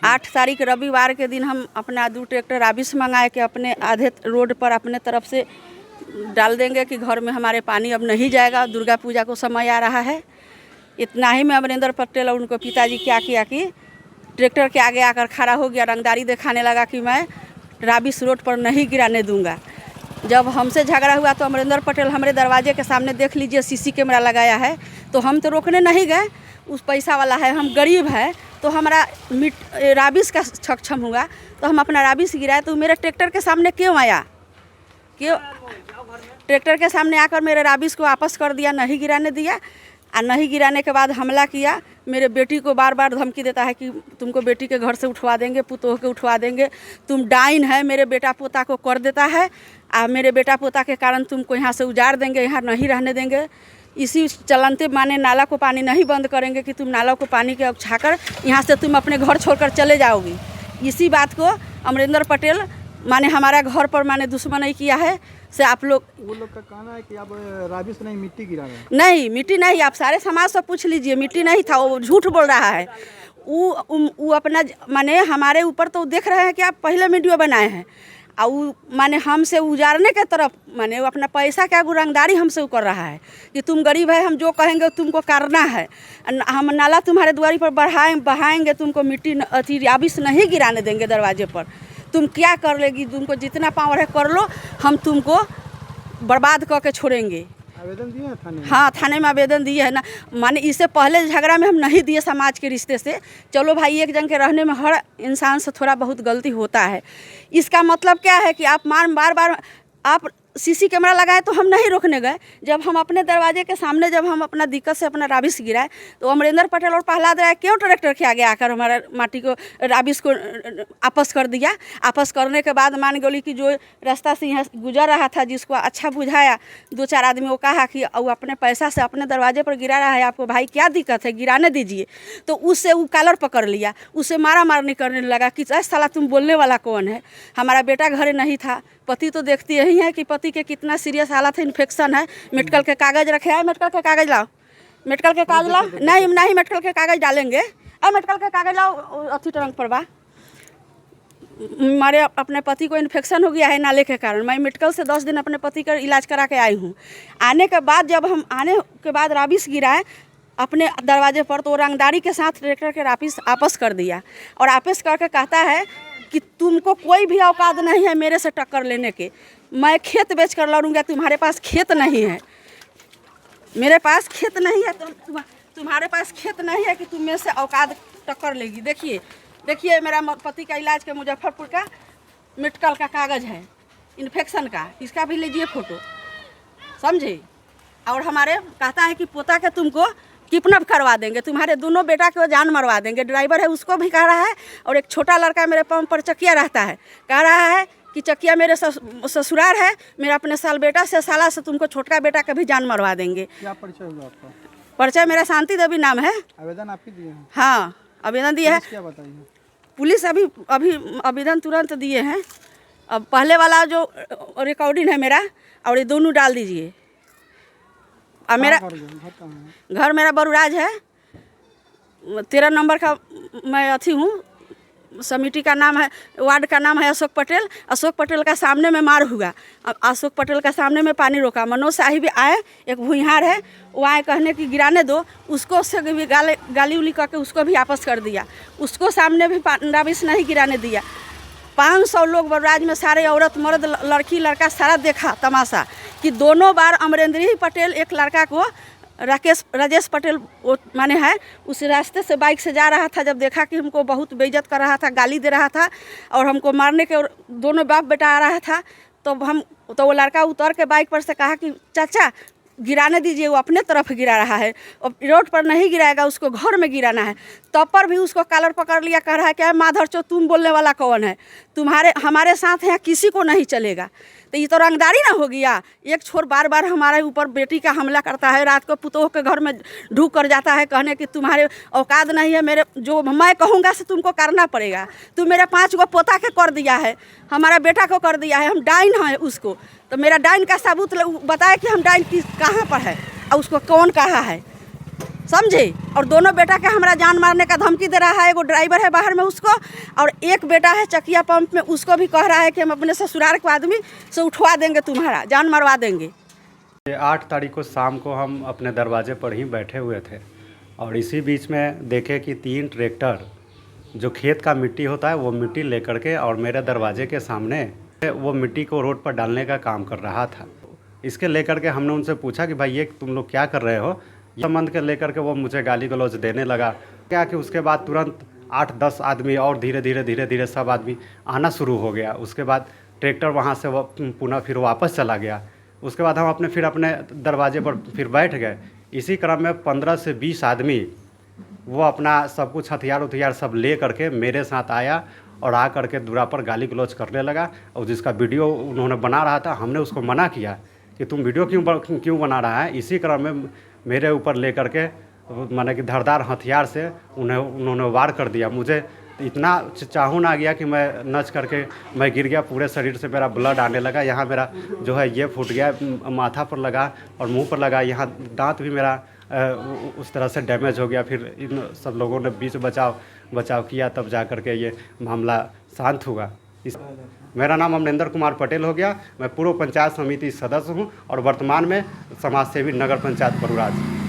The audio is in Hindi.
8 तारीख रविवार के दिन हम अपना 2 ट्रैक्टर राबिस मंगाए के अपने आधे रोड पर अपने तरफ से डाल देंगे कि घर में हमारे पानी अब नहीं जाएगा। दुर्गा पूजा को समय आ रहा है। इतना ही में अमरिंदर पटेल और उनको पिताजी क्या किया कि ट्रैक्टर के आगे आकर खड़ा हो गया, रंगदारी दिखाने लगा कि मैं राबिस रोड पर नहीं गिराने दूंगा। जब हमसे झगड़ा हुआ तो अमरिंदर पटेल हमारे दरवाजे के सामने देख लीजिए सीसी कैमरा लगाया है, तो हम तो रोकने नहीं गए। उस पैसा वाला है, हम गरीब है, तो हमारा राबिस का सक्षम हुआ तो हम अपना राबिस गिराए। तो मेरे ट्रैक्टर के सामने क्यों आया, क्यों ट्रैक्टर के सामने आकर मेरे राबिस को वापस कर दिया, नहीं गिराने दिया। और नहीं गिराने के बाद हमला किया। मेरे बेटी को बार बार धमकी देता है कि तुमको बेटी के घर से उठवा देंगे, पुतोह के उठवा देंगे, तुम डाइन है। मेरे बेटा पोता को कर देता है और मेरे बेटा पोता के कारण तुमको यहाँ से उजाड़ देंगे, यहाँ नहीं रहने देंगे। इसी चलते माने नाला को पानी नहीं बंद करेंगे कि तुम नाला को पानी के उछाकर यहाँ से तुम अपने घर छोड़कर चले जाओगी। इसी बात को अमरिंदर पटेल माने हमारा घर पर माने दुश्मनी किया है। से आप लोग, वो लोग का कहना है कि अब राबिस नहीं मिट्टी गिरा रहे हैं। नहीं मिट्टी नहीं, आप सारे समाज से पूछ लीजिए, मिट्टी नहीं था, वो झूठ बोल रहा है। वो अपना माने हमारे ऊपर तो देख रहे हैं कि आप पहले वीडियो बनाए हैं और माने हमसे उजारने के तरफ माने वो अपना पैसा क्या गुरंगदारी हमसे कर रहा है कि तुम गरीब है, हम जो कहेंगे तुमको करना है। हम नाला तुम्हारे द्वारी पर बहाएंगे, तुमको मिट्टी अथी राबिस नहीं गिराने देंगे दरवाजे पर। तुम क्या कर लेगी, तुमको जितना पावर है कर लो, हम तुमको बर्बाद करके छोड़ेंगे। आवेदन दिए हैं थाने में? हाँ, थाने में आवेदन दिए है ना। माने इससे पहले झगड़ा में हम नहीं दिए समाज के रिश्ते से। चलो भाई, एक जन के रहने में हर इंसान से थोड़ा बहुत गलती होता है। इसका मतलब क्या है कि आप बार बार आप सीसी कैमरा लगाए तो हम नहीं रोकने गए। जब हम अपने दरवाजे के सामने जब हम अपना दिक्कत से अपना राबिस गिराए तो अमरिंदर पटेल और प्रहलाद राय क्यों ट्रैक्टर के आगे आकर हमारा माटी को राबिस को आपस कर दिया। आपस करने के बाद मान गोली कि जो रास्ता से यहाँ गुजर रहा था, जिसको अच्छा बुझाया 2-4 आदमी, वो कहा कि वो अपने पैसा से अपने दरवाजे पर गिरा रहा है, आपको भाई क्या दिक्कत है, गिराने दीजिए। तो उससे वो कॉलर पकड़ लिया, उससे मारा मारनी करने लगा कि साला तुम बोलने वाला कौन है। हमारा बेटा घरे नहीं था, पति तो देखती यही है कि पति के कितना सीरियस हालत है, इन्फेक्शन है। मेडिकल के कागज़ रखे हैं, मेडिकल के कागज़ लाओ, मेडिकल के कागज़ लाओ। नहीं मेडिकल के कागज़ डालेंगे, अब मेडिकल के कागज़ लाओ। अथी टरंग पर बा हमारे अपने पति को इन्फेक्शन हो गया है नाले के कारण। मैं मेडिकल से 10 दिन अपने पति का इलाज करा के आई हूँ। आने के बाद जब हम आने के बाद राबिस गिराए अपने दरवाजे पर, तो रंगदारी के साथ ट्रैक्टर के राबिस आपस कर दिया और आपस करके कहता है कि तुमको कोई भी औकात नहीं है मेरे से टक्कर लेने के। मैं खेत बेच कर लड़ूंगा, तुम्हारे पास खेत नहीं है, मेरे पास खेत नहीं है, तुम्हारे पास खेत नहीं है कि तुम मेरे से औकात टक्कर लेगी। देखिए मेरा पति का इलाज के मुजफ्फरपुर का मेडिकल का कागज़ है, इन्फेक्शन का, इसका भी लीजिए फोटो, समझे। और हमारे कहता है कि पोता के तुमको किडनैप करवा देंगे, तुम्हारे दोनों बेटा को जान मरवा देंगे। ड्राइवर है उसको भी कह रहा है, और एक छोटा लड़का मेरे पंप पर चकिया रहता है, कह रहा है कि चकिया मेरे ससुराल है, मेरा अपने साल बेटा से साला से तुमको छोटका बेटा का भी जान मरवा देंगे। क्या परिचय हुआ आपका? परिचय मेरा शांति देवी नाम है। आवेदन आप ही दिए हैं? हाँ, आवेदन दिए है। क्या बताइए? पुलिस अभी आवेदन तुरंत दिए हैं। अब पहले वाला जो रिकॉर्डिंग है मेरा और ये दोनों डाल दीजिए। और मेरा घर मेरा बरुराज है, 13 नंबर का मैं अथी हूँ। समिति का नाम है, वार्ड का नाम है अशोक पटेल। अशोक पटेल का सामने में मार हुआ, अशोक पटेल का सामने में पानी रोका। मनोज शाही भी आए, एक भूइहार है, वो आए कहने की गिराने दो, उसको से भी गाली उली करके उसको भी आपस कर दिया। उसको सामने भी राबिस नहीं गिराने दिया। 500 लोग बरुराज में, सारे औरत मर्द लड़की लड़का सारा देखा तमाशा कि दोनों बार अमरिंदर पटेल एक लड़का को राजेश पटेल माने है उस रास्ते से बाइक से जा रहा था। जब देखा कि हमको बहुत बेइज्जत कर रहा था, गाली दे रहा था और हमको मारने के दोनों बाप बेटा आ रहा था, तो वो लड़का उतर के बाइक पर से कहा कि चाचा गिराने दीजिए, वो अपने तरफ गिरा रहा है, और रोड पर नहीं गिराएगा, उसको घर में गिराना है। तब पर भी उसको कॉलर पकड़ लिया, कह रहा है क्या माधर चो तुम बोलने वाला कौन है, हमारे साथ यहाँ किसी को नहीं चलेगा। तो ये तो रंगदारी ना हो गया। एक छोर बार बार हमारे ऊपर बेटी का हमला करता है, रात को पुतोह के घर में ढूक कर जाता है कहने कि तुम्हारे औकात नहीं है, मेरे जो मैं कहूँगा से तुमको करना पड़ेगा। तुम मेरा 5 गो पोता के कर दिया है, हमारा बेटा को कर दिया है, हम डाइन हैं उसको। तो मेरा डाइन का सबूत बताए कि हम डाइन कहाँ पर है और उसको कौन कहा है, समझे। और दोनों बेटा के हमारा जान मारने का धमकी दे रहा है। एगो ड्राइवर है बाहर में उसको, और एक बेटा है चकिया पंप में, उसको भी कह रहा है कि हम अपने ससुराल के आदमी से उठवा देंगे, तुम्हारा जान मरवा देंगे। 8 तारीख को शाम को हम अपने दरवाजे पर ही बैठे हुए थे और इसी बीच में देखे कि 3 ट्रैक्टर जो खेत का मिट्टी होता है वो मिट्टी लेकर के और मेरे दरवाजे के सामने वो मिट्टी को रोड पर डालने का काम कर रहा था। इसके लेकर के हमने उनसे पूछा कि भाई ये तुम लोग क्या कर रहे हो, ये संबंध के लेकर के वो मुझे गाली गलौज देने लगा। क्या कि उसके बाद तुरंत 8-10 आदमी और धीरे धीरे सब आदमी आना शुरू हो गया। उसके बाद ट्रैक्टर वहाँ से वो पुनः फिर वापस चला गया। उसके बाद हम अपने दरवाजे पर फिर बैठ गए। इसी क्रम में 15 से 20 आदमी वो अपना सब कुछ हथियार सब ले करके मेरे साथ आया और आ करके दूरा पर गाली गलौज करने लगा। और जिसका वीडियो उन्होंने बना रहा था, हमने उसको मना किया कि तुम वीडियो क्यों बना रहा है। इसी क्रम में मेरे ऊपर ले करके माने कि धारदार हथियार से उन्होंने वार कर दिया। मुझे इतना चाहून आ गया कि मैं नच करके मैं गिर गया, पूरे शरीर से मेरा ब्लड आने लगा। यहाँ मेरा जो है ये फूट गया, माथा पर लगा और मुंह पर लगा, यहाँ दांत भी मेरा उस तरह से डैमेज हो गया। फिर इन सब लोगों ने बीच बचाव किया, तब जा कर के ये मामला शांत हुआ। मेरा नाम अमरेंद्र कुमार पटेल हो गया। मैं पूर्व पंचायत समिति सदस्य हूँ और वर्तमान में समाज सेवी नगर पंचायत बरुराज।